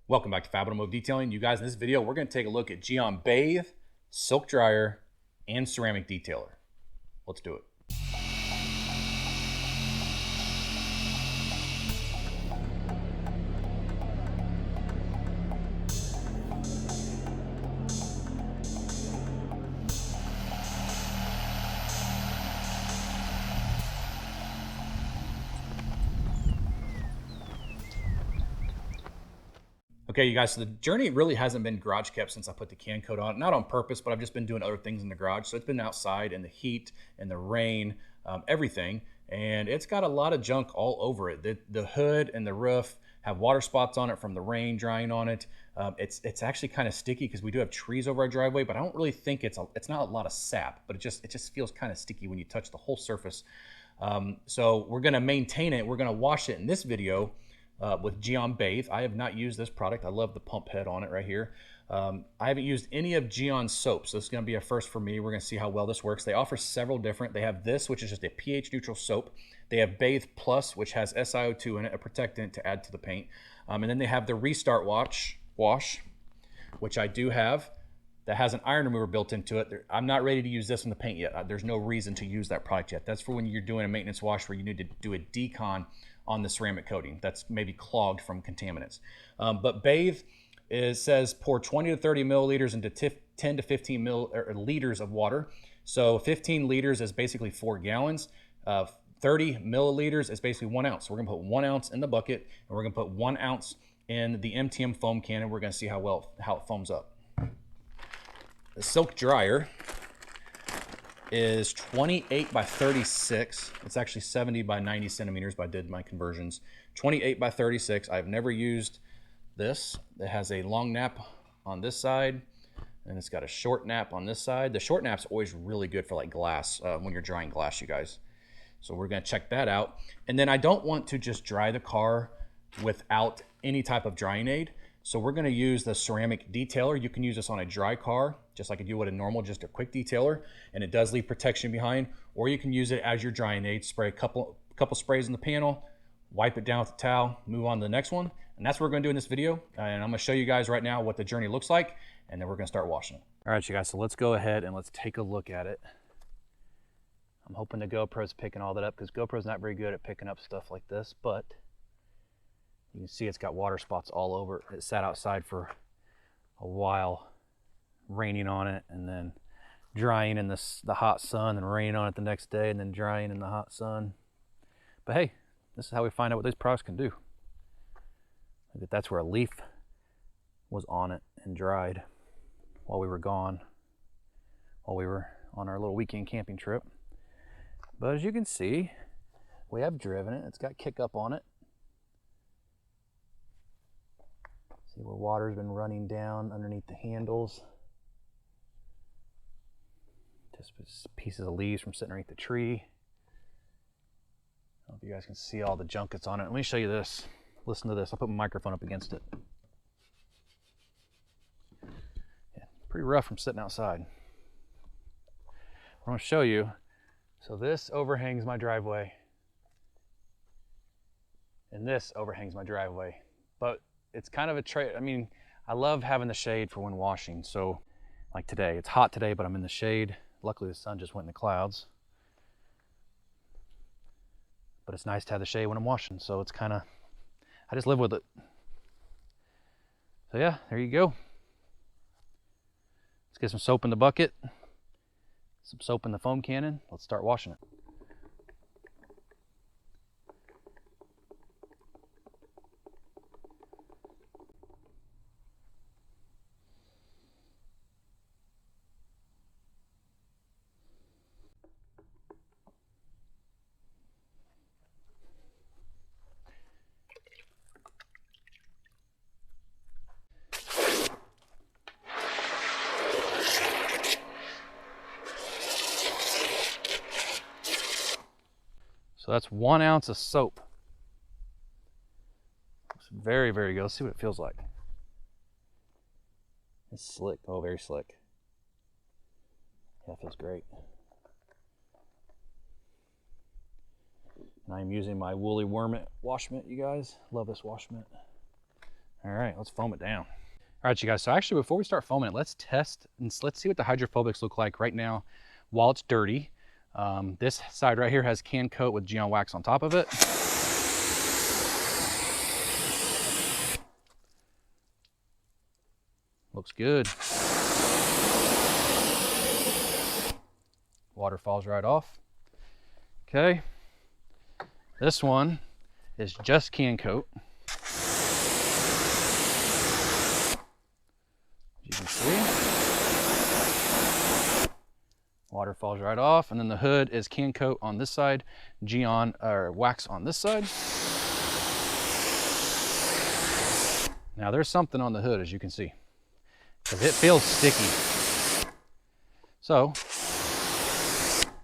Welcome back to Fab Automotive Detailing. You guys, in this video, we're going to take a look at Gyeon Bathe, silk dryer, and ceramic detailer. Let's do it. Okay, you guys, so the journey really hasn't been garage kept since I put the can coat on. Not on purpose, but I've just been doing other things in the garage. So it's been outside in the heat and the rain, everything. And it's got a lot of junk all over it. The hood and the roof have water spots on it from the rain drying on it. It's actually kind of sticky because we do have trees over our driveway, but I don't really think it's not a lot of sap, but it just feels kind of sticky when you touch the whole surface. So we're gonna maintain it. We're gonna wash it in this video with Gyeon Bathe. I have not used this product. I love the pump head on it right here. I haven't used any of Gyeon's soaps, so this is going to be a first for me. We're going to see how well this works. They offer several different. They have this, which is just a pH neutral soap. They have Bathe Plus, which has SiO2 in it, a protectant to add to the paint. And then they have the Restart Wash, which I do have, that has an iron remover built into it. I'm not ready to use this in the paint yet. There's no reason to use that product yet. That's for when you're doing a maintenance wash where you need to do a decon on the ceramic coating that's maybe clogged from contaminants. But Bathe says pour 20 to 30 milliliters into 10 to 15 liters of water. So 15 liters is basically 4 gallons. 30 milliliters is basically 1 ounce. So we're gonna put 1 ounce in the bucket, and we're gonna put 1 ounce in the MTM foam can, and we're gonna see how it foams up. The silk dryer is 28 by 36. It's actually 70 by 90 centimeters, but I did my conversions. 28 by 36. I've never used this. It has a long nap on this side, and it's got a short nap on this side. The short nap's always really good for like glass, when you're drying glass, you guys. So we're gonna check that out. And then I don't want to just dry the car without any type of drying aid. So we're gonna use the ceramic detailer. You can use this on a dry car, just like you do with a normal, just a quick detailer, and it does leave protection behind. Or you can use it as your drying aid, spray a couple sprays in the panel, wipe it down with a towel, move on to the next one. And that's what we're gonna do in this video. And I'm gonna show you guys right now what the journey looks like, and then we're gonna start washing it. All right, you guys, so let's go ahead and let's take a look at it. I'm hoping the GoPro's picking all that up because GoPro's not very good at picking up stuff like this, but you can see it's got water spots all over. It sat outside for a while, raining on it, and then drying in the hot sun, and raining on it the next day, and then drying in the hot sun. But hey, this is how we find out what these products can do. That's where a leaf was on it and dried while we were gone, while we were on our little weekend camping trip. But as you can see, we have driven it. It's got kick up on it. See where water's been running down underneath the handles. Just pieces of leaves from sitting underneath the tree. I don't know if you guys can see all the junk that's on it. Let me show you this. Listen to this. I'll put my microphone up against it. Yeah, pretty rough from sitting outside. I'm going to show you. So this overhangs my driveway. And this overhangs my driveway. But it's kind of a trade. I mean, I love having the shade for when washing. So like today, it's hot today, but I'm in the shade. Luckily the sun just went in the clouds. But it's nice to have the shade when I'm washing. So it's kind of, I just live with it. So yeah, there you go. Let's get some soap in the bucket, some soap in the foam cannon. Let's start washing it. So that's 1 ounce of soap. It's very, very good. Let's see what it feels like. It's slick. Oh, very slick. Yeah, it feels great. And I'm using my woolly worm wash mitt, you guys. Love this wash mitt. All right, let's foam it down. All right, you guys, so actually before we start foaming it, let's test and let's see what the hydrophobics look like right now while it's dirty. This side right here has can coat with Gyeon wax on top of it. Looks good. Water falls right off. Okay. This one is just can coat. You can see, water falls right off, and then the hood is can coat on this side, Gyeon or wax on this side. Now there's something on the hood, as you can see, because it feels sticky. So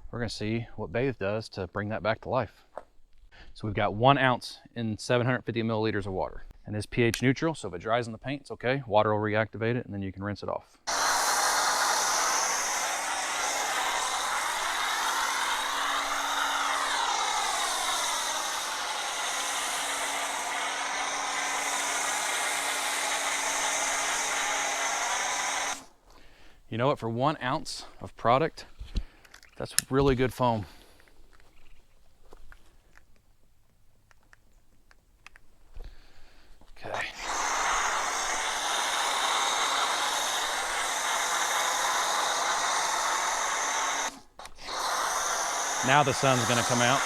we're gonna see what Bathe does to bring that back to life. So we've got 1 ounce in 750 milliliters of water. And it's pH neutral, so if it dries in the paint, it's okay. Water will reactivate it, and then you can rinse it off. You know what, for 1 ounce of product, that's really good foam. Okay. Now the sun's gonna come out.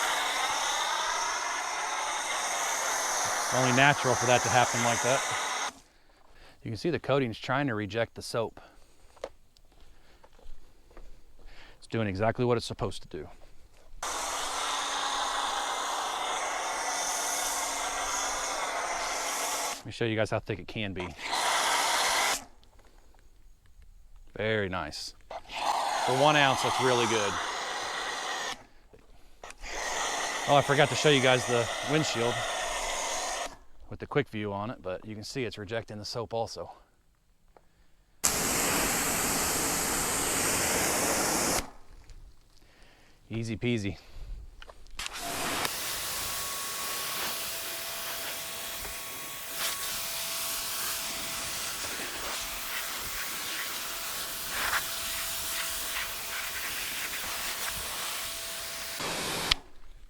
Only natural for that to happen like that. You can see the coating's trying to reject the soap. It's doing exactly what it's supposed to do. Let me show you guys how thick it can be. Very nice. For 1 ounce, that's really good. Oh, I forgot to show you guys the windshield with the quick view on it, but you can see it's rejecting the soap also. Easy peasy.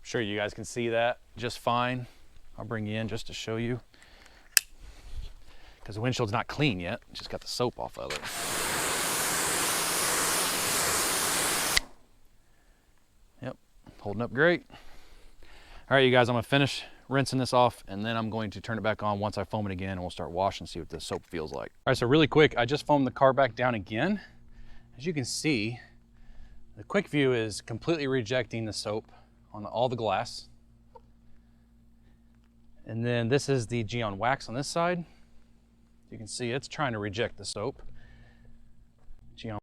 Sure, you guys can see that just fine. I'll bring you in just to show you, because the windshield's not clean yet. Just got the soap off of it. Yep, holding up great. All right, you guys, I'm gonna finish rinsing this off, and then I'm going to turn it back on once I foam it again, and we'll start washing and see what the soap feels like. All right, so really quick, I just foamed the car back down again. As you can see, the quick view is completely rejecting the soap on all the glass. And then this is the Gyeon wax on this side. You can see it's trying to reject the soap. Gyeon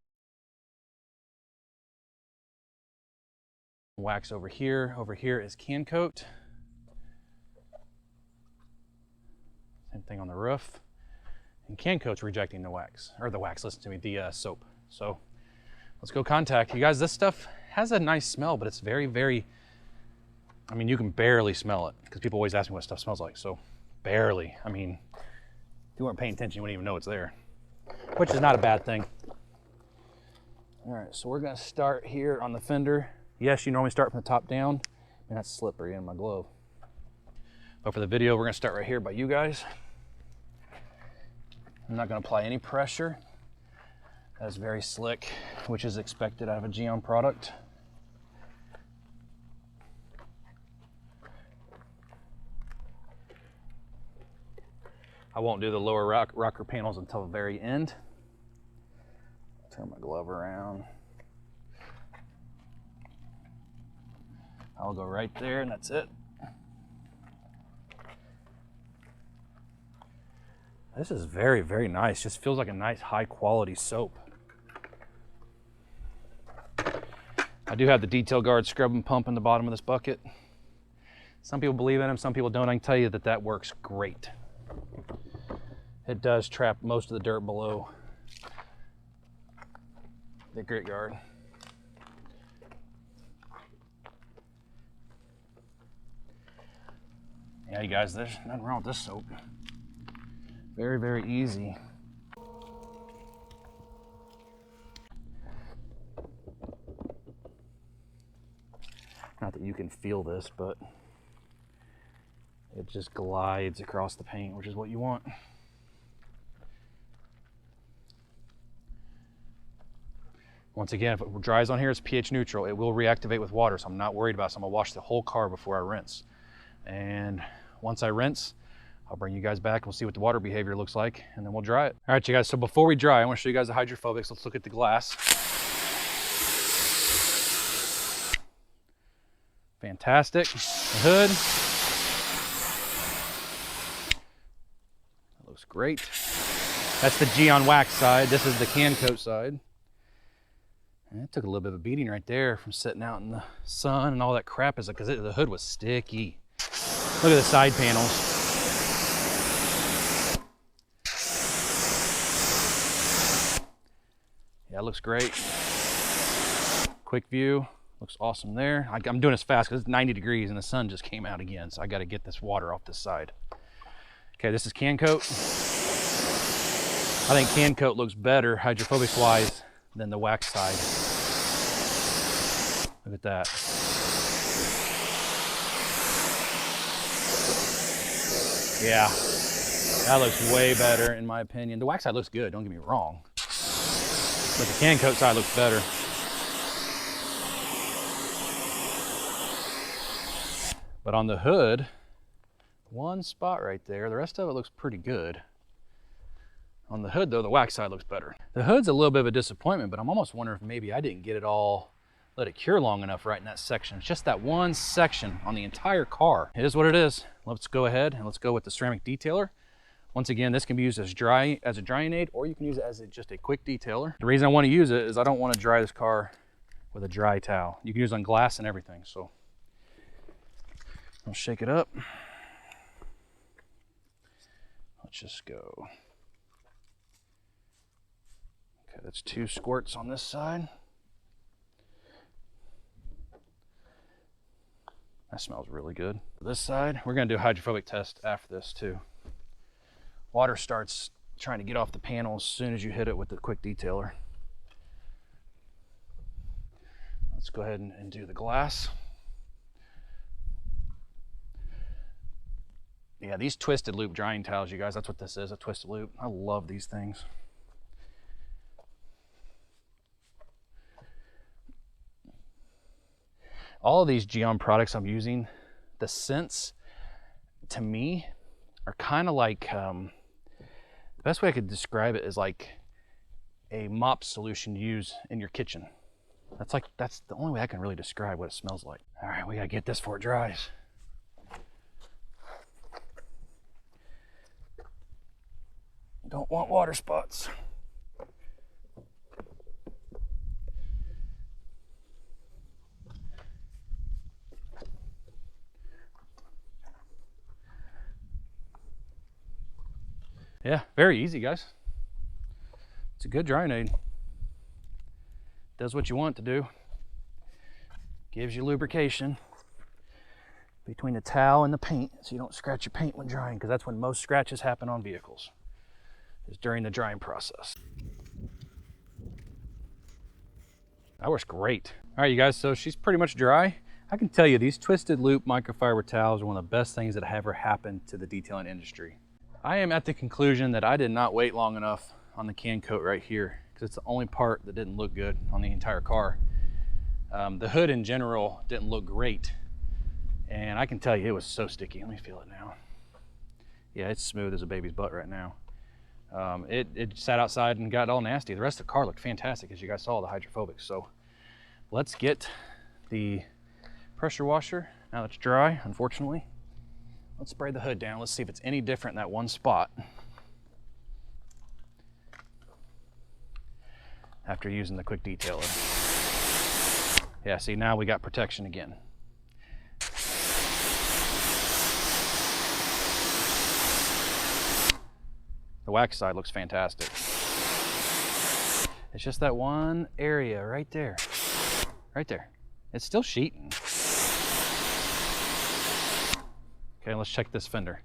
wax over here. Over here is can coat. Same thing on the roof. And can coat's rejecting the wax, or the wax, listen to me, the soap. So let's go contact. You guys, this stuff has a nice smell, but it's very, very, I mean, you can barely smell it, because people always ask me what stuff smells like. So barely. I mean, if you weren't paying attention, you wouldn't even know it's there, which is not a bad thing. All right, so we're gonna start here on the fender. Yes, you normally start from the top down, and that's slippery in my glove. But for the video, we're gonna start right here by you guys. I'm not gonna apply any pressure. That's very slick, which is expected out of a Gyeon product. I won't do the lower rocker panels until the very end. Turn my glove around. I'll go right there, and that's it. This is very, very nice. Just feels like a nice high quality soap. I do have the Detail Guard scrub and pump in the bottom of this bucket. Some people believe in them, some people don't. I can tell you that that works great. It does trap most of the dirt below the grit guard. Yeah, you guys, there's nothing wrong with this soap. Very, very easy. Not that you can feel this, but it just glides across the paint, which is what you want. Once again, if it dries on here, it's pH neutral. It will reactivate with water, so I'm not worried about it. So I'm gonna wash the whole car before I rinse. And once I rinse, I'll bring you guys back and we'll see what the water behavior looks like, and then we'll dry it. All right, you guys, so before we dry, I wanna show you guys the hydrophobics. Let's look at the glass. Fantastic. The hood. That looks great. That's the Gyeon wax side. This is the can coat side. And it took a little bit of a beating right there from sitting out in the sun and all that crap, is because the hood was sticky. Look at the side panels. Yeah, it looks great. Quick view, looks awesome there. I'm doing this fast because it's 90 degrees and the sun just came out again, so I got to get this water off this side. Okay, this is can coat. I think can coat looks better hydrophobics wise than the wax side. Look at that. Yeah, that looks way better in my opinion. The wax side looks good, don't get me wrong, but the can coat side looks better. But on the hood, one spot right there, the rest of it looks pretty good. On the hood though, the wax side looks better. The hood's a little bit of a disappointment, but I'm almost wondering if maybe I didn't get it all, let it cure long enough right in that section. It's just that one section on the entire car. It is what it is. Let's go ahead and let's go with the ceramic detailer. Once again, this can be used as a drying aid, or you can use it as just a quick detailer. The reason I want to use it is I don't want to dry this car with a dry towel. You can use it on glass and everything. So I'll shake it up. Let's just go. Okay, that's 2 squirts on this side. That smells really good. This side, we're gonna do a hydrophobic test after this too. Water starts trying to get off the panel as soon as you hit it with the quick detailer. Let's go ahead and do the glass. Yeah, these twisted loop drying towels, you guys, that's what this is, a twisted loop. I love these things. All of these Gyeon products I'm using, the scents to me are kind of like, the best way I could describe it is like a mop solution you use in your kitchen. That's the only way I can really describe what it smells like. All right, we gotta get this before it dries. Don't want water spots. Yeah, very easy, guys. It's a good drying aid. Does what you want it to do. Gives you lubrication between the towel and the paint so you don't scratch your paint when drying, because that's when most scratches happen on vehicles, is during the drying process. That works great. All right, you guys, so she's pretty much dry. I can tell you these twisted loop microfiber towels are one of the best things that have ever happened to the detailing industry. I am at the conclusion that I did not wait long enough on the can coat right here, because it's the only part that didn't look good on the entire car. The hood in general didn't look great, and I can tell you it was so sticky. Let me feel it now. Yeah, it's smooth as a baby's butt right now. It sat outside and got all nasty. The rest of the car looked fantastic, as you guys saw, the hydrophobics. So let's get the pressure washer, now that it's dry, unfortunately. Let's spray the hood down. Let's see if it's any different in that one spot after using the quick detailer. Yeah, see, now we got protection again. The wax side looks fantastic. It's just that one area right there. Right there. It's still sheeting. Okay, let's check this fender.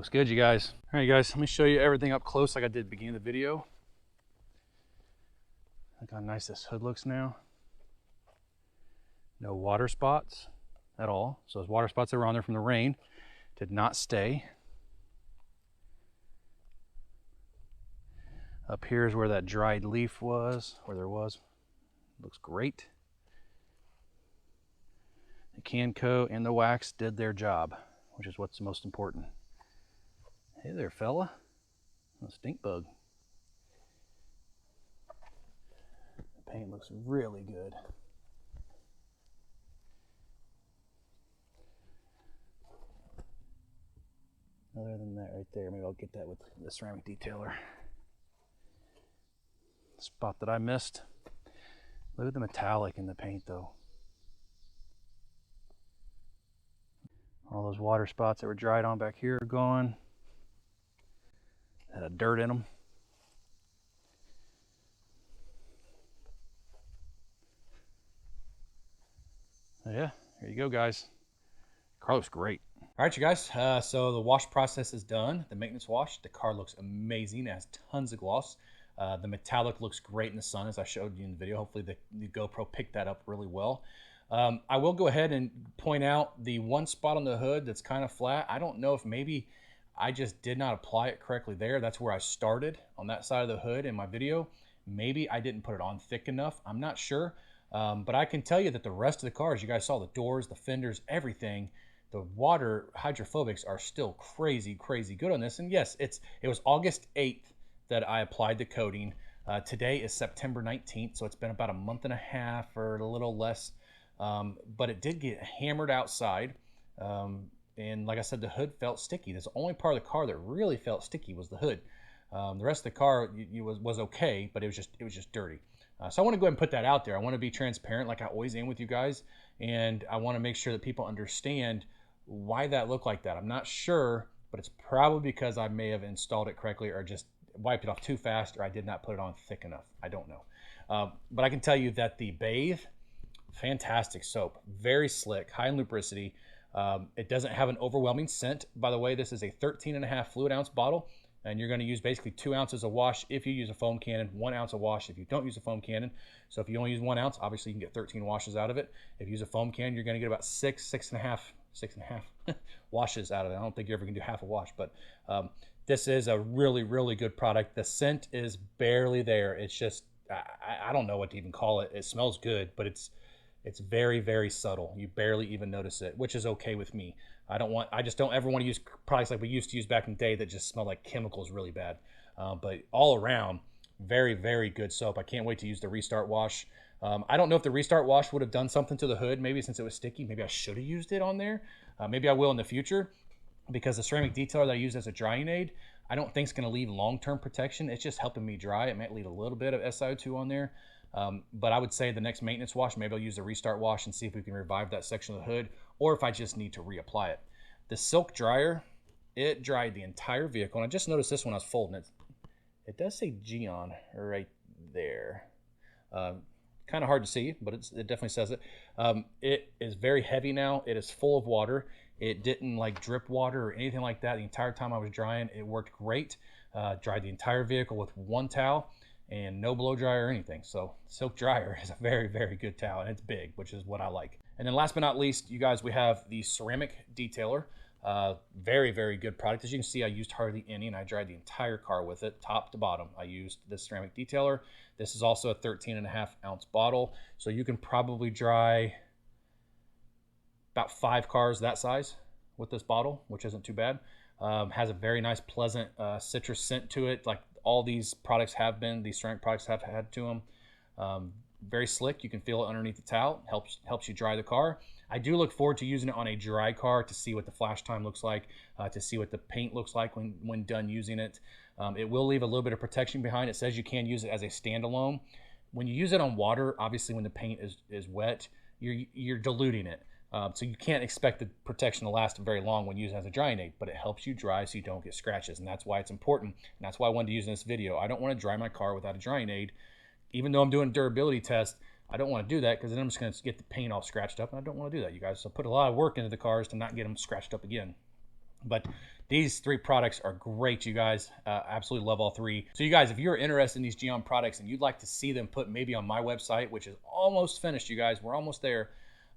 Looks good, you guys. All right, guys, let me show you everything up close like I did at the beginning of the video. Look how nice this hood looks now. No water spots at all. So those water spots that were on there from the rain did not stay. Up here is where that dried leaf was, where there was. Looks great. The can coat and the wax did their job, which is what's most important. Hey there, fella. A stink bug. The paint looks really good. Other than that right there, maybe I'll get that with the ceramic detailer. Spot that I missed. Look at the metallic in the paint though. All those water spots that were dried on back here are gone. Had a dirt in them. Yeah, here you go, guys. Car looks great. All right, you guys, so the wash process is done. The maintenance wash, the car looks amazing. It has tons of gloss. The metallic looks great in the sun, as I showed you in the video. Hopefully the GoPro picked that up really well. I will go ahead and point out the one spot on the hood that's kind of flat. I don't know if maybe I just did not apply it correctly there. That's where I started, on that side of the hood in my video. Maybe I didn't put it on thick enough. I'm not sure. But I can tell you that the rest of the cars, you guys saw the doors, the fenders, everything. The water hydrophobics are still crazy, crazy good on this. And yes, it was August 8th that I applied the coating. Today is September 19th, so it's been about a month and a half or a little less. But it did get hammered outside. And like I said, the hood felt sticky. That's the only part of the car that really felt sticky was the hood. The rest of the car was okay, but it was just dirty. So I want to go ahead and put that out there. I want to be transparent like I always am with you guys. And I want to make sure that people understand why that looked like that. I'm not sure, but it's probably because I may have installed it correctly or just wiped it off too fast, or I did not put it on thick enough. I don't know. But I can tell you that the Bathe, fantastic soap, very slick, high in lubricity. It doesn't have an overwhelming scent. By the way, this is a 13.5 fluid ounce bottle, and you're going to use basically 2 ounces of wash if you use a foam cannon, 1 ounce of wash if you don't use a foam cannon. So if you only use 1 ounce, obviously you can get 13 washes out of it. If you use a foam cannon, you're going to get about six and a half washes out of it. I don't think you're ever going to do half a wash, but this is a really, really good product. The scent is barely there. It's just, I don't know what to even call it. It smells good, but it's very, very subtle. You barely even notice it, which is okay with me. I just don't ever want to use products like we used to use back in the day that just smell like chemicals really bad. But all around, very, very good soap. I can't wait to use the Restart Wash. I don't know if the Restart Wash would have done something to the hood, maybe since it was sticky. Maybe I should have used it on there. Maybe I will in the future, because the ceramic detailer that I use as a drying aid, I don't think it's going to leave long-term protection. It's just helping me dry. It might leave a little bit of SiO2 on there. But I would say the next maintenance wash, maybe I'll use the Restart Wash and see if we can revive that section of the hood, or if I just need to reapply it. The silk dryer, it dried the entire vehicle. And I just noticed this when I was folding it. It does say Gyeon right there. Kind of hard to see, but it definitely says it. It is very heavy now. It is full of water. It didn't like drip water or anything like that the entire time I was drying. It worked great. Dried the entire vehicle with 1 towel and no blow dryer or anything. So silk dryer is a very, very good towel, and it's big, which is what I like. And then last but not least, you guys, we have the ceramic detailer. Very, very good product. As you can see, I used hardly any, and I dried the entire car with it, top to bottom. I used this ceramic detailer. This is also a 13.5 ounce bottle, so you can probably dry about 5 cars that size with this bottle, which isn't too bad. Has a very nice, pleasant citrus scent to it, like all these products have been. These ceramic products have had to them. Very slick. You can feel it underneath the towel. Helps you dry the car. I do look forward to using it on a dry car to see what the flash time looks like, to see what the paint looks like when done using it. It will leave a little bit of protection behind. It says you can use it as a standalone. When you use it on water, obviously when the paint is wet, you're diluting it. So you can't expect the protection to last very long when used as a drying aid, but it helps you dry so you don't get scratches, and that's why it's important. And that's why I wanted to use in this video. I don't want to dry my car without a drying aid. Even though I'm doing a durability test, I don't want to do that because then I'm just going to get the paint all scratched up, and I don't want to do that, you guys. So put a lot of work into the cars to not get them scratched up again. But These 3 products are great, you guys. Absolutely love all 3. So you guys, if you're interested in these Gyeon products and you'd like to see them put maybe on my website, which is almost finished, you guys, we're almost there.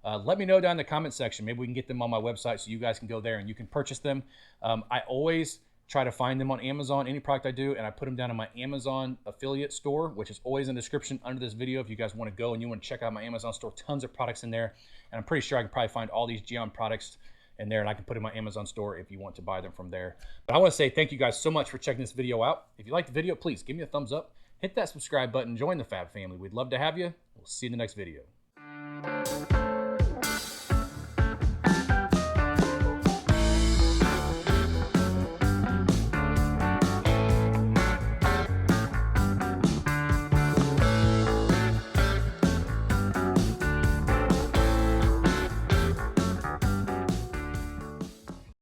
Let me know down in the comment section. Maybe we can get them on my website so you guys can go there and you can purchase them. I always try to find them on Amazon, any product I do, and I put them down in my Amazon affiliate store, which is always in the description under this video. If you guys want to go and you want to check out my Amazon store, tons of products in there. And I'm pretty sure I can probably find all these Gyeon products in there, and I can put in my Amazon store if you want to buy them from there. But I want to say thank you guys so much for checking this video out. If you liked the video, please give me a thumbs up, hit that subscribe button, join the Fab family. We'd love to have you. We'll see you in the next video.